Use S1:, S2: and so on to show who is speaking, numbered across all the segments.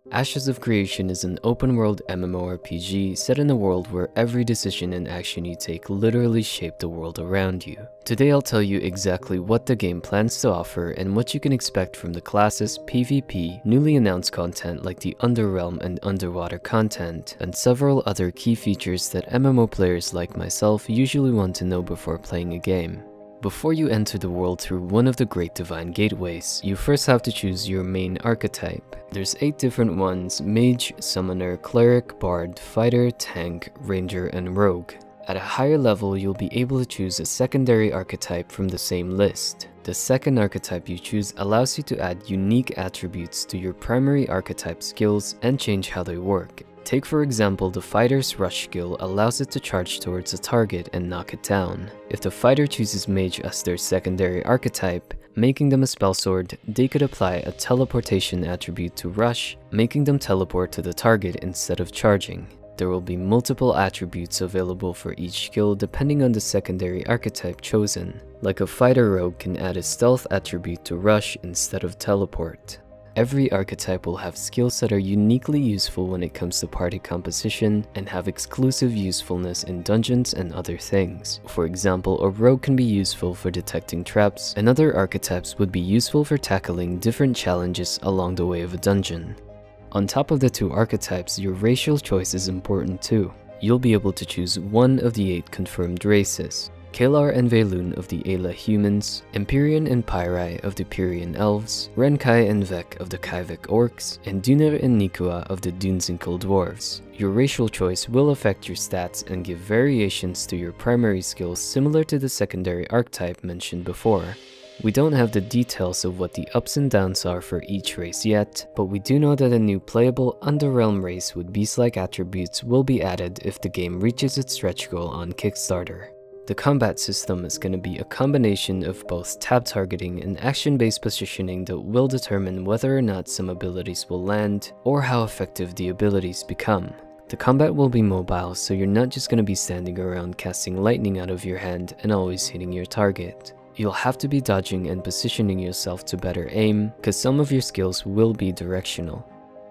S1: Ashes of Creation is an open-world MMORPG set in a world where every decision and action you take literally shape the world around you. Today I'll tell you exactly what the game plans to offer and what you can expect from the classes, PvP, newly announced content like the Underrealm and Underwater content, and several other key features that MMO players like myself usually want to know before playing a game. Before you enter the world through one of the Great Divine Gateways, you first have to choose your main archetype. There's 8 different ones: Mage, Summoner, Cleric, Bard, Fighter, Tank, Ranger, and Rogue. At a higher level, you'll be able to choose a secondary archetype from the same list. The second archetype you choose allows you to add unique attributes to your primary archetype skills and change how they work. Take for example, the Fighter's Rush skill allows it to charge towards a target and knock it down. If the Fighter chooses Mage as their secondary archetype, making them a spell sword, they could apply a teleportation attribute to Rush, making them teleport to the target instead of charging. There will be multiple attributes available for each skill depending on the secondary archetype chosen. Like a Fighter Rogue can add a stealth attribute to Rush instead of teleport. Every archetype will have skills that are uniquely useful when it comes to party composition and have exclusive usefulness in dungeons and other things. For example, a rogue can be useful for detecting traps, and other archetypes would be useful for tackling different challenges along the way of a dungeon. On top of the 2 archetypes, your racial choice is important too. You'll be able to choose one of the 8 confirmed races: Kalar and Velun of the Ayla humans, Empyrean and Pyrai of the Pyrian elves, Renkai and Vek of the Kaivek orcs, and Duner and Nikua of the Dunzinkel dwarves. Your racial choice will affect your stats and give variations to your primary skills similar to the secondary archetype mentioned before. We don't have the details of what the ups and downs are for each race yet, but we do know that a new playable Underrealm race with beast-like attributes will be added if the game reaches its stretch goal on Kickstarter. The combat system is going to be a combination of both tab targeting and action-based positioning that will determine whether or not some abilities will land or how effective the abilities become. The combat will be mobile, so you're not just going to be standing around casting lightning out of your hand and always hitting your target. You'll have to be dodging and positioning yourself to better aim, because some of your skills will be directional.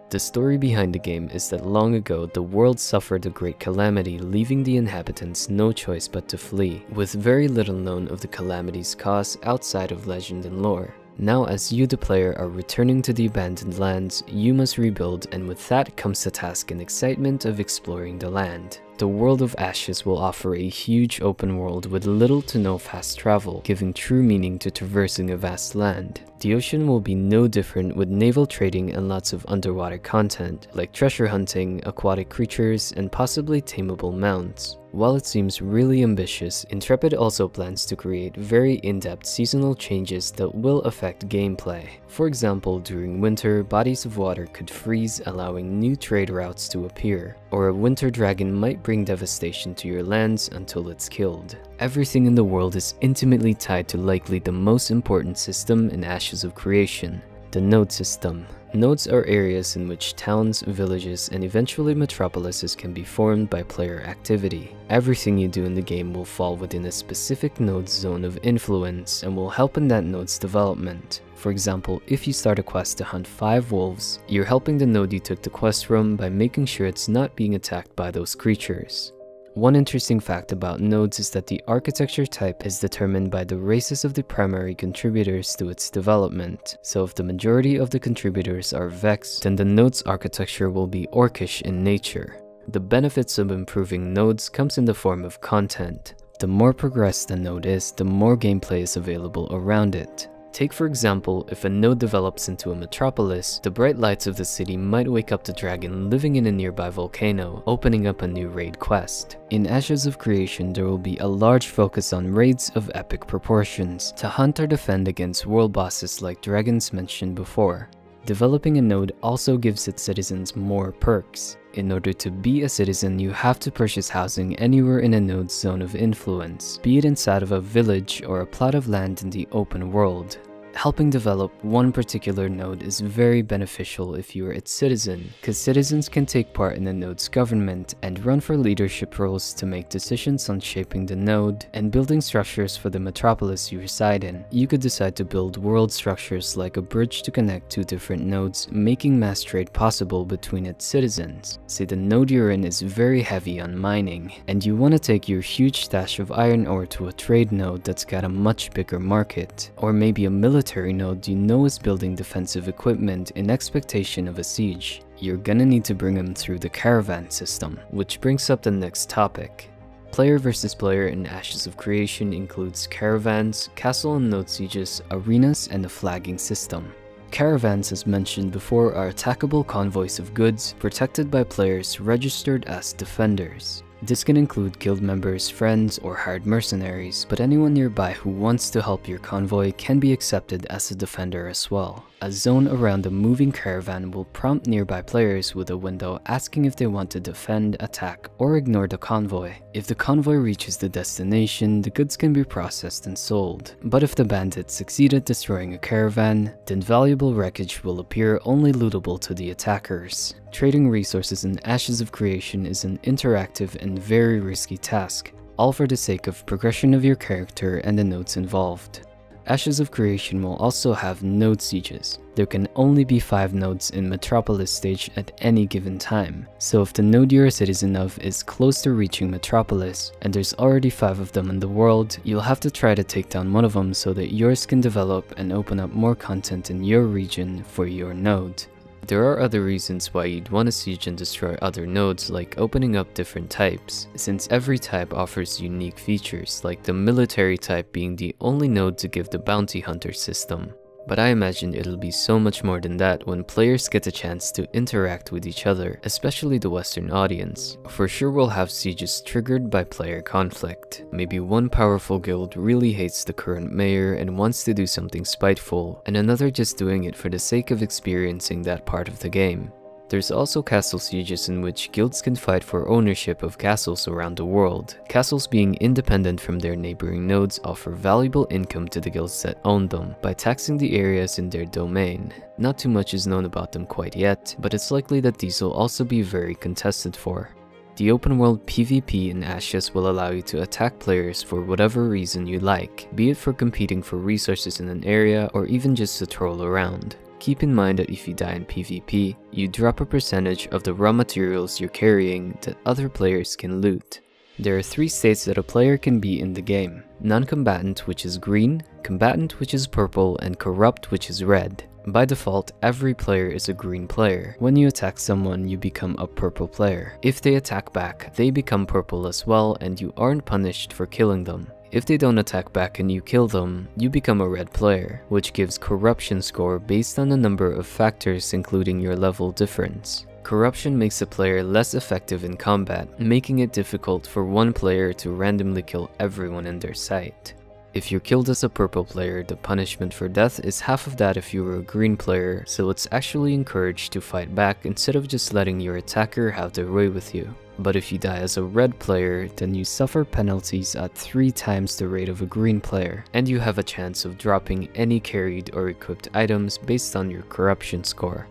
S1: The story behind the game is that long ago, the world suffered a great calamity, leaving the inhabitants no choice but to flee, with very little known of the calamity's cause outside of legend and lore. Now, as you the player are returning to the abandoned lands, you must rebuild, and with that comes the task and excitement of exploring the land. The World of Ashes will offer a huge open world with little to no fast travel, giving true meaning to traversing a vast land. The ocean will be no different, with naval trading and lots of underwater content, like treasure hunting, aquatic creatures, and possibly tameable mounts. While it seems really ambitious, Intrepid also plans to create very in-depth seasonal changes that will affect gameplay. For example, during winter, bodies of water could freeze, allowing new trade routes to appear, or a winter dragon might bring devastation to your lands until it's killed. Everything in the world is intimately tied to likely the most important system in Ashes of Creation: the node system. Nodes are areas in which towns, villages, and eventually metropolises can be formed by player activity. Everything you do in the game will fall within a specific node's zone of influence and will help in that node's development. For example, if you start a quest to hunt 5 wolves, you're helping the node you took the quest from by making sure it's not being attacked by those creatures. One interesting fact about nodes is that the architecture type is determined by the races of the primary contributors to its development. So if the majority of the contributors are Vex, then the node's architecture will be Orcish in nature. The benefits of improving nodes comes in the form of content. The more progressed a node is, the more gameplay is available around it. Take for example, if a node develops into a metropolis, the bright lights of the city might wake up the dragon living in a nearby volcano, opening up a new raid quest. In Ashes of Creation, there will be a large focus on raids of epic proportions, to hunt or defend against world bosses like dragons mentioned before. Developing a node also gives its citizens more perks. In order to be a citizen, you have to purchase housing anywhere in a node's zone of influence, be it inside of a village or a plot of land in the open world. Helping develop one particular node is very beneficial if you are its citizen, because citizens can take part in the node's government and run for leadership roles to make decisions on shaping the node and building structures for the metropolis you reside in. You could decide to build world structures like a bridge to connect two different nodes, making mass trade possible between its citizens. Say the node you're in is very heavy on mining, and you want to take your huge stash of iron ore to a trade node that's got a much bigger market, or maybe a military node you know is building defensive equipment in expectation of a siege. You're gonna need to bring them through the caravan system, which brings up the next topic. Player versus player in Ashes of Creation includes caravans, castle and node sieges, arenas, and a flagging system. Caravans, as mentioned before, are attackable convoys of goods protected by players registered as defenders. This can include guild members, friends, or hired mercenaries, but anyone nearby who wants to help your convoy can be accepted as a defender as well. A zone around a moving caravan will prompt nearby players with a window asking if they want to defend, attack, or ignore the convoy. If the convoy reaches the destination, the goods can be processed and sold. But if the bandits succeed at destroying a caravan, then valuable wreckage will appear only lootable to the attackers. Trading resources in Ashes of Creation is an interactive and very risky task, all for the sake of progression of your character and the nodes involved. Ashes of Creation will also have node sieges. There can only be 5 nodes in Metropolis stage at any given time, so if the node you're a citizen of is close to reaching Metropolis, and there's already 5 of them in the world, you'll have to try to take down one of them so that yours can develop and open up more content in your region for your node. There are other reasons why you'd want to siege and destroy other nodes, like opening up different types, since every type offers unique features, like the military type being the only node to give the bounty hunter system. But I imagine it'll be so much more than that when players get a chance to interact with each other, especially the Western audience. For sure we'll have sieges triggered by player conflict. Maybe one powerful guild really hates the current mayor and wants to do something spiteful, and another just doing it for the sake of experiencing that part of the game. There's also castle sieges in which guilds can fight for ownership of castles around the world. Castles being independent from their neighboring nodes offer valuable income to the guilds that own them by taxing the areas in their domain. Not too much is known about them quite yet, but it's likely that these will also be very contested for. The open world PvP in Ashes will allow you to attack players for whatever reason you like, be it for competing for resources in an area or even just to troll around. Keep in mind that if you die in PvP, you drop a percentage of the raw materials you're carrying that other players can loot. There are 3 states that a player can be in the game: non-combatant, which is green, combatant, which is purple, and corrupt, which is red. By default, every player is a green player. When you attack someone, you become a purple player. If they attack back, they become purple as well, and you aren't punished for killing them. If they don't attack back and you kill them, you become a red player, which gives corruption score based on a number of factors including your level difference. Corruption makes a player less effective in combat, making it difficult for one player to randomly kill everyone in their sight. If you're killed as a purple player, the punishment for death is half of that if you were a green player, so it's actually encouraged to fight back instead of just letting your attacker have their way with you. But if you die as a red player, then you suffer penalties at 3 times the rate of a green player, and you have a chance of dropping any carried or equipped items based on your corruption score.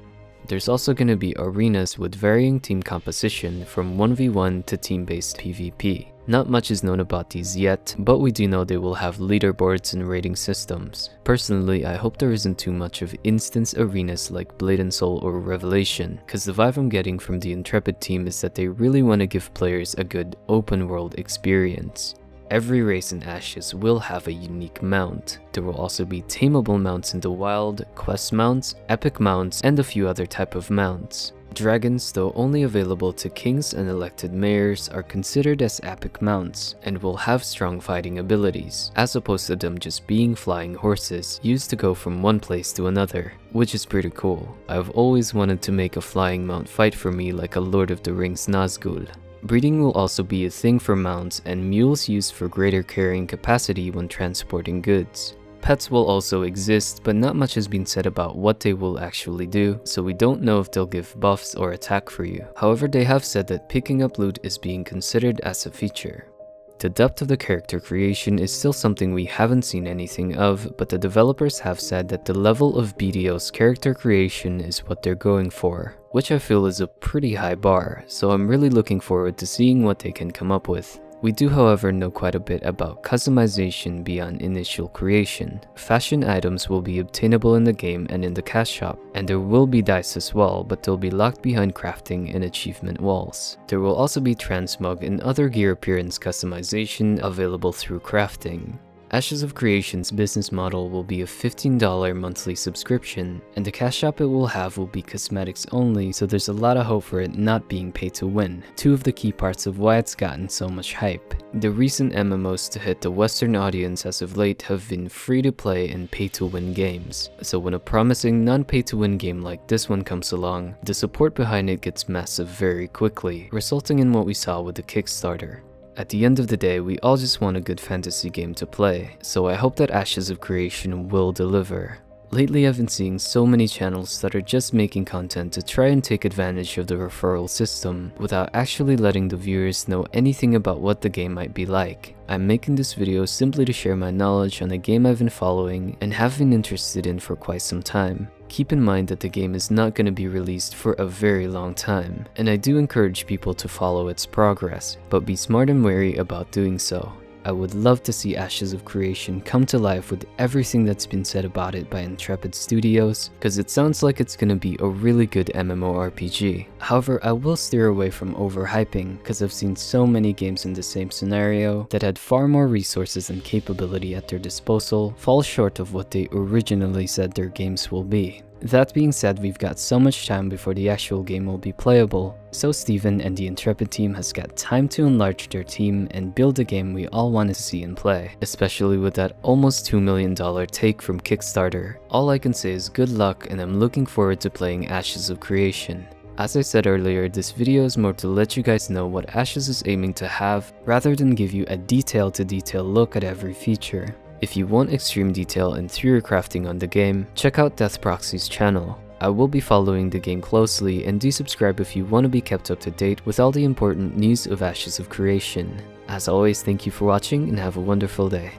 S1: There's also going to be arenas with varying team composition from 1v1 to team-based PvP. Not much is known about these yet, but we do know they will have leaderboards and rating systems. Personally, I hope there isn't too much of instance arenas like Blade and Soul or Revelation, cause the vibe I'm getting from the Intrepid team is that they really want to give players a good open world experience. Every race in Ashes will have a unique mount. There will also be tameable mounts in the wild, quest mounts, epic mounts, and a few other type of mounts. Dragons, though only available to kings and elected mayors, are considered as epic mounts, and will have strong fighting abilities, as opposed to them just being flying horses used to go from one place to another, which is pretty cool. I've always wanted to make a flying mount fight for me like a Lord of the Rings Nazgul. Breeding will also be a thing for mounts, and mules used for greater carrying capacity when transporting goods. Pets will also exist, but not much has been said about what they will actually do, so we don't know if they'll give buffs or attack for you. However, they have said that picking up loot is being considered as a feature. The depth of the character creation is still something we haven't seen anything of, but the developers have said that the level of BDO's character creation is what they're going for, which I feel is a pretty high bar, so I'm really looking forward to seeing what they can come up with. We do, however, know quite a bit about customization beyond initial creation. Fashion items will be obtainable in the game and in the cash shop, and there will be dice as well, but they'll be locked behind crafting and achievement walls. There will also be transmog and other gear appearance customization available through crafting. Ashes of Creation's business model will be a $15 monthly subscription, and the cash shop it will have will be cosmetics only, so there's a lot of hope for it not being pay to win, two of the key parts of why it's gotten so much hype. The recent MMOs to hit the Western audience as of late have been free to play and pay to win games, so when a promising non-pay to win game like this one comes along, the support behind it gets massive very quickly, resulting in what we saw with the Kickstarter. At the end of the day, we all just want a good fantasy game to play, so I hope that Ashes of Creation will deliver. Lately I've been seeing so many channels that are just making content to try and take advantage of the referral system without actually letting the viewers know anything about what the game might be like. I'm making this video simply to share my knowledge on a game I've been following and have been interested in for quite some time. Keep in mind that the game is not going to be released for a very long time, and I do encourage people to follow its progress, but be smart and wary about doing so. I would love to see Ashes of Creation come to life with everything that's been said about it by Intrepid Studios, cause it sounds like it's gonna be a really good MMORPG. However, I will steer away from overhyping, cause I've seen so many games in the same scenario that had far more resources and capability at their disposal fall short of what they originally said their games will be. That being said, we've got so much time before the actual game will be playable, so Steven and the Intrepid team has got time to enlarge their team and build a game we all want to see and play, especially with that almost $2 million take from Kickstarter. All I can say is good luck, and I'm looking forward to playing Ashes of Creation. As I said earlier, this video is more to let you guys know what Ashes is aiming to have, rather than give you a detail-to-detail look at every feature. If you want extreme detail and theory crafting on the game, check out Death Proxy's channel. I will be following the game closely, and do subscribe if you want to be kept up to date with all the important news of Ashes of Creation. As always, thank you for watching and have a wonderful day.